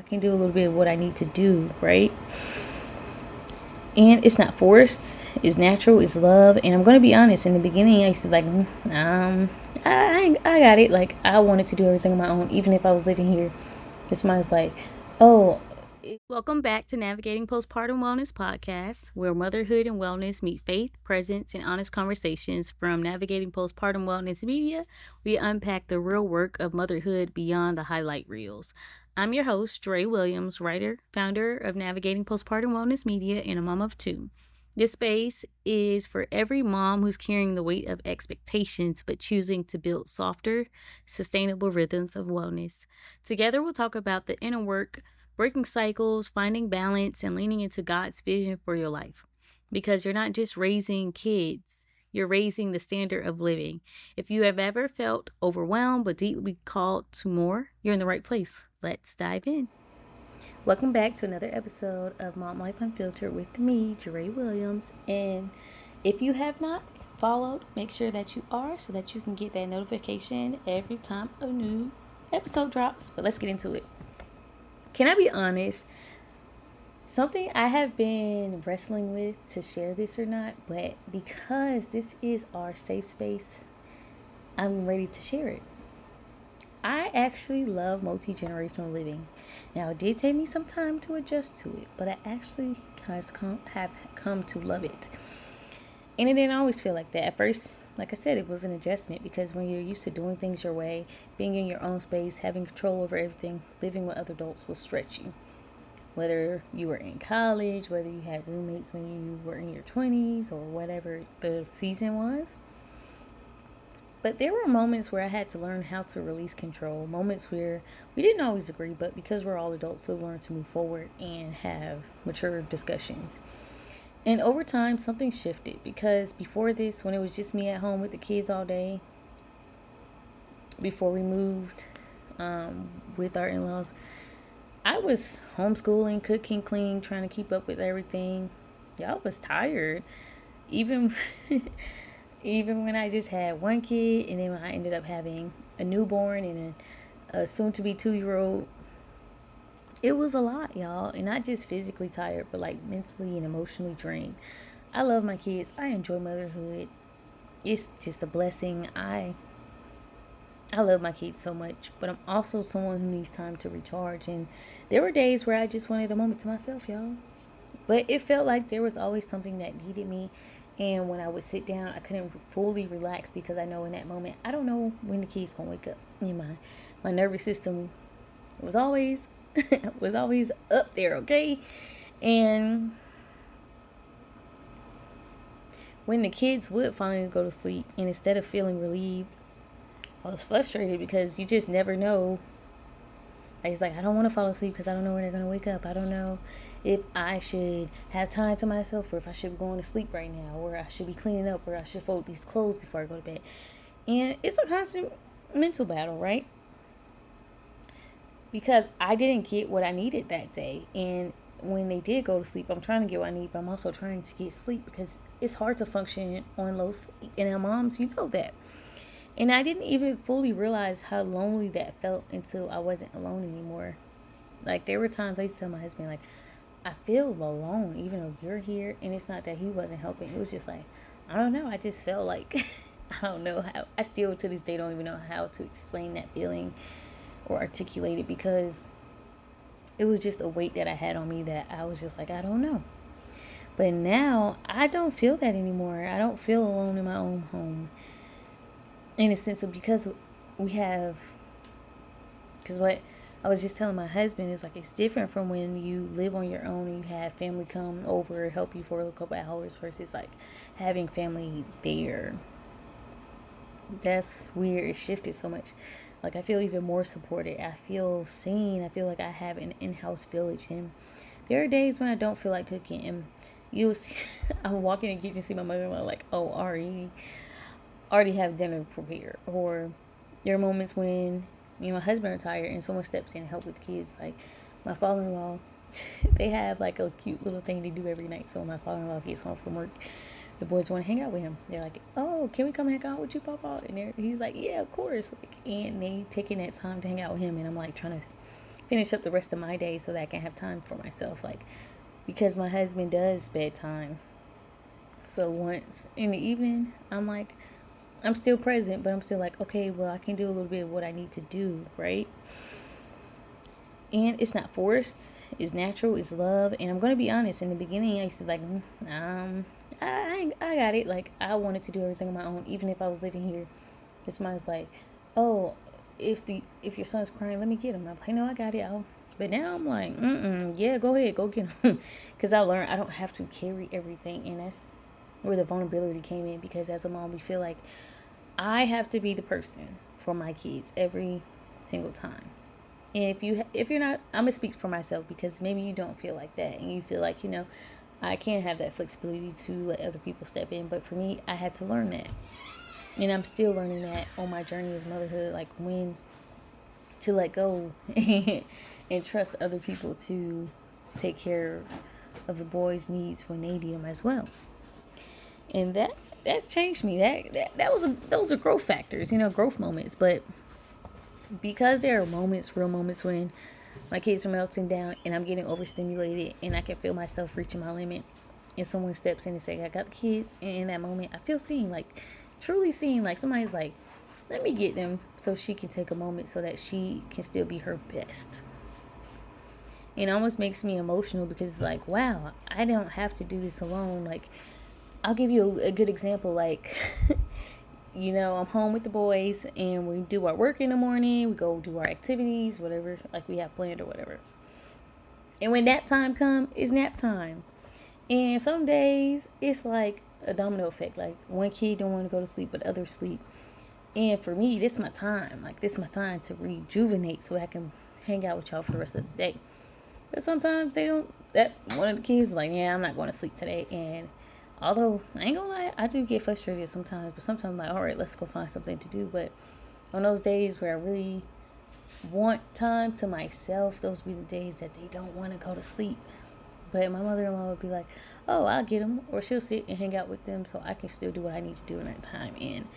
can do a little bit of what I need to do, right? And it's not forced, it's natural, it's love. And I'm going to be honest, in the beginning, I used to be like, I got it. Like, I wanted to do everything on my own, even if I was living here. This mind's like, oh. Welcome back to Navigating Postpartum Wellness podcast, where motherhood and wellness meet faith, presence, and honest conversations. From Navigating Postpartum Wellness Media, we unpack the real work of motherhood beyond the highlight reels. I'm your host, Dre Williams, writer, founder of Navigating Postpartum Wellness Media, and a mom of two. This space is for every mom who's carrying the weight of expectations but choosing to build softer, sustainable rhythms of wellness. Together, we'll talk about the inner work, breaking cycles, finding balance, and leaning into God's vision for your life. Because you're not just raising kids, you're raising the standard of living. If you have ever felt overwhelmed but deeply called to more, you're in the right place. Let's dive in. Welcome back to another episode of Mom Life Unfiltered with me, Dre Williams. And if you have not followed, make sure that you are so that you can get that notification every time a new episode drops. But let's get into it. Can I be honest? Something I have been wrestling with to share this or not, but because this is our safe space, I'm ready to share it. I actually love multi-generational living. Now, it did take me some time to adjust to it, but I actually have come to love it. And it didn't always feel like that. At first, like I said, it was an adjustment because when you're used to doing things your way, being in your own space, having control over everything, living with other adults will stretch you. Whether you were in college, whether you had roommates when you were in your 20s, or whatever the season was. But there were moments where I had to learn how to release control. Moments where we didn't always agree, but because we're all adults, we learned to move forward and have mature discussions. And over time, something shifted because before this, when it was just me at home with the kids all day, before we moved with our in-laws, I was homeschooling, cooking, cleaning, trying to keep up with everything. Y'all was tired. Even when I just had one kid, and then when I ended up having a newborn and a soon-to-be 2-year-old, it was a lot, y'all. And not just physically tired, but like mentally and emotionally drained. I love my kids. I enjoy motherhood. It's just a blessing. I love my kids so much, but I'm also someone who needs time to recharge. And there were days where I just wanted a moment to myself, y'all. But it felt like there was always something that needed me. And when I would sit down, I couldn't fully relax because I know in that moment, I don't know when the kids gonna wake up. And my nervous system was always up there, okay? And when the kids would finally go to sleep, and instead of feeling relieved, I was frustrated because you just never know. I was like, I don't want to fall asleep because I don't know when they're going to wake up. I don't know if I should have time to myself, or if I should be going to sleep right now, or I should be cleaning up, or I should fold these clothes before I go to bed. And it's a constant mental battle, right? Because I didn't get what I needed that day. And when they did go to sleep, I'm trying to get what I need, but I'm also trying to get sleep because it's hard to function on low sleep. And our moms, you know that. And I didn't even fully realize how lonely that felt until I wasn't alone anymore. Like, there were times I used to tell my husband, like, I feel alone even though you're here. And it's not that he wasn't helping. It was just like, I don't know. I just felt like, I don't know how. I still to this day don't even know how to explain that feeling or articulate it, because it was just a weight that I had on me that I was just like, I don't know. But now I don't feel that anymore. I don't feel alone in my own home. In a sense of, because what I was just telling my husband is like, it's different from when you live on your own and you have family come over, help you for a couple hours, versus like having family there. That's weird. It shifted so much. Like, I feel even more supported. I feel seen. I feel like I have an in-house village. And there are days when I don't feel like cooking, and you will see, I'm walking in the kitchen, see my mother-in-law like, oh, already have dinner prepared. Or there are moments when me and my husband are tired and someone steps in and help with the kids. Like my father-in-law, they have like a cute little thing they do every night. So when my father-in-law gets home from work, the boys want to hang out with him. They're like, oh, can we come hang out with you, Papa? And he's like, yeah, of course. Like, and they taking that time to hang out with him. And I'm like trying to finish up the rest of my day so that I can have time for myself. Like, because my husband does bedtime. So once in the evening, I'm still present, but I'm still like, okay, well, I can do a little bit of what I need to do, right? And it's not forced, it's natural, it's love. And I'm going to be honest, in the beginning, I used to be like, I got it. Like, I wanted to do everything on my own, even if I was living here. Somebody's like, oh, if your son's crying, let me get him. I'm like, no, I got it. But now I'm like, yeah, go ahead, go get him. Because I learned I don't have to carry everything. And that's where the vulnerability came in. Because as a mom, we feel like I have to be the person for my kids every single time. And if you're not, I'm gonna speak for myself, because maybe you don't feel like that, and you feel like, I can't have that flexibility to let other people step in. But for me, I had to learn that, and I'm still learning that on my journey of motherhood, like when to let go and trust other people to take care of the boys' needs when they need them as well. And that's changed me. Those are growth factors, growth moments. But because there are real moments when my kids are melting down and I'm getting overstimulated and I can feel myself reaching my limit, and someone steps in and say, I got the kids, and in that moment I feel seen, like truly seen, like somebody's like, let me get them so she can take a moment so that she can still be her best. It almost makes me emotional, because it's like, wow, I don't have to do this alone. Like, I'll give you a good example. Like, I'm home with the boys and we do our work in the morning. We go do our activities, whatever, like we have planned or whatever. And when nap time comes, it's nap time. And some days it's like a domino effect. Like, one kid don't want to go to sleep, but others sleep. And for me, this is my time. Like, this is my time to rejuvenate so I can hang out with y'all for the rest of the day. But sometimes they don't. That one of the kids be like, yeah, I'm not going to sleep today. And although, I ain't gonna lie, I do get frustrated sometimes. But sometimes I'm like, all right, let's go find something to do. But on those days where I really want time to myself, those be the days that they don't want to go to sleep. But my mother-in-law would be like, oh, I'll get them. Or she'll sit and hang out with them so I can still do what I need to do in that time. And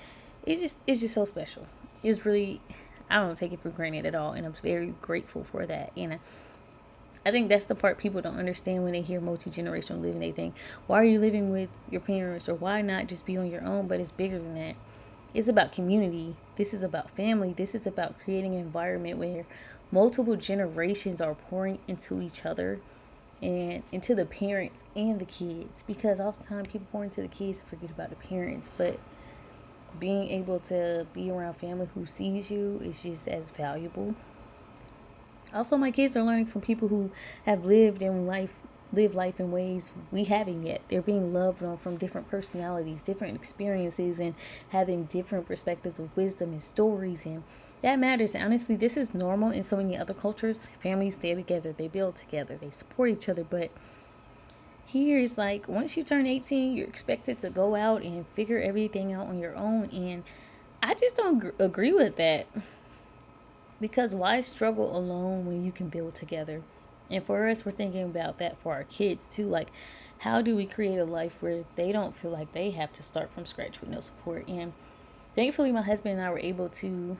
it's just so special. It's really, I don't take it for granted at all. And I'm very grateful for that. And I think that's the part people don't understand when they hear multi-generational living. They think, why are you living with your parents? Or why not just be on your own? But it's bigger than that. It's about community. This is about family. This is about creating an environment where multiple generations are pouring into each other and into the parents and the kids. Because oftentimes people pour into the kids and forget about the parents. But being able to be around family who sees you is just as valuable. Also, my kids are learning from people who have lived life in ways we haven't yet. They're being loved on from different personalities, different experiences, and having different perspectives of wisdom and stories. And that matters. And honestly, this is normal in so many other cultures. Families stay together, they build together, they support each other. But here is like, once you turn 18, you're expected to go out and figure everything out on your own. And I just don't agree with that. Because why struggle alone when you can build together? And for us, we're thinking about that for our kids too. Like, how do we create a life where they don't feel like they have to start from scratch with no support? And thankfully, my husband and I were able to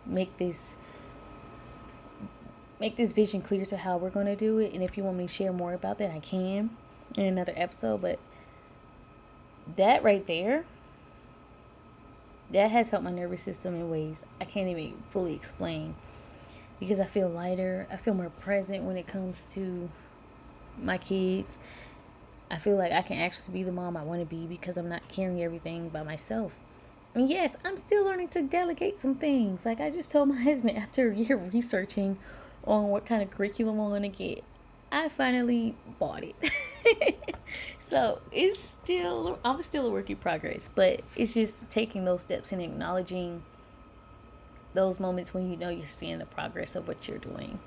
make this vision clear to how we're going to do it. And if you want me to share more about that, I can in another episode. But that right there, that has helped my nervous system in ways I can't even fully explain. Because I feel lighter. I feel more present when it comes to my kids. I feel like I can actually be the mom I want to be because I'm not carrying everything by myself. And yes, I'm still learning to delegate some things. Like I just told my husband after a year of researching on what kind of curriculum I want to get, I finally bought it. So I'm still a work in progress, but it's just taking those steps and acknowledging those moments when you're seeing the progress of what you're doing.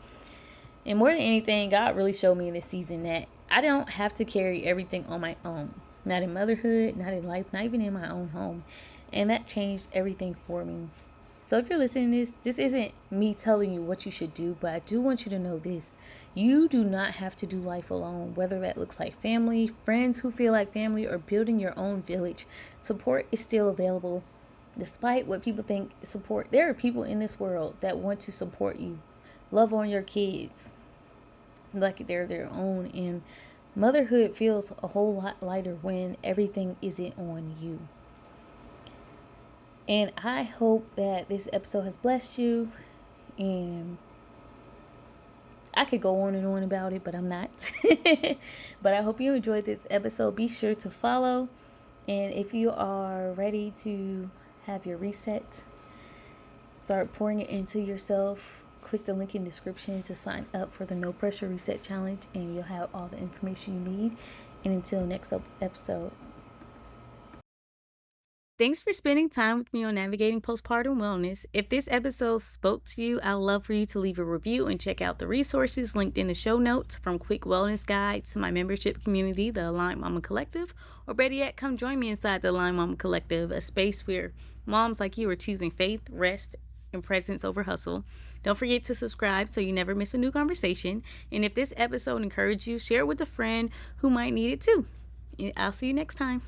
And more than anything, God really showed me in this season that I don't have to carry everything on my own. Not in motherhood, not in life, not even in my own home. And that changed everything for me. So if you're listening to this isn't me telling you what you should do, but I do want you to know this. You do not have to do life alone, whether that looks like family, friends who feel like family, or building your own village. Support is still available. Despite what people think support, there are people in this world that want to support you Love on your kids like they're their own. And motherhood feels a whole lot lighter when everything isn't on you. And I hope that this episode has blessed you. And I could go on and on about it, but I'm not. But I hope you enjoyed this episode. Be sure to follow. And if you are ready to have your reset, start pouring it into yourself, click the link in the description to sign up for the No Pressure Reset Challenge, and you'll have all the information you need. And until next episode. Thanks for spending time with me on Navigating Postpartum Wellness. If this episode spoke to you, I'd love for you to leave a review and check out the resources linked in the show notes, from quick wellness guides to my membership community, the Aligned Mama Collective, or better yet, come join me inside the Aligned Mama Collective, a space where moms like you are choosing faith, rest, and presence over hustle. Don't forget to subscribe so you never miss a new conversation. And if this episode encouraged you, share it with a friend who might need it too. I'll see you next time.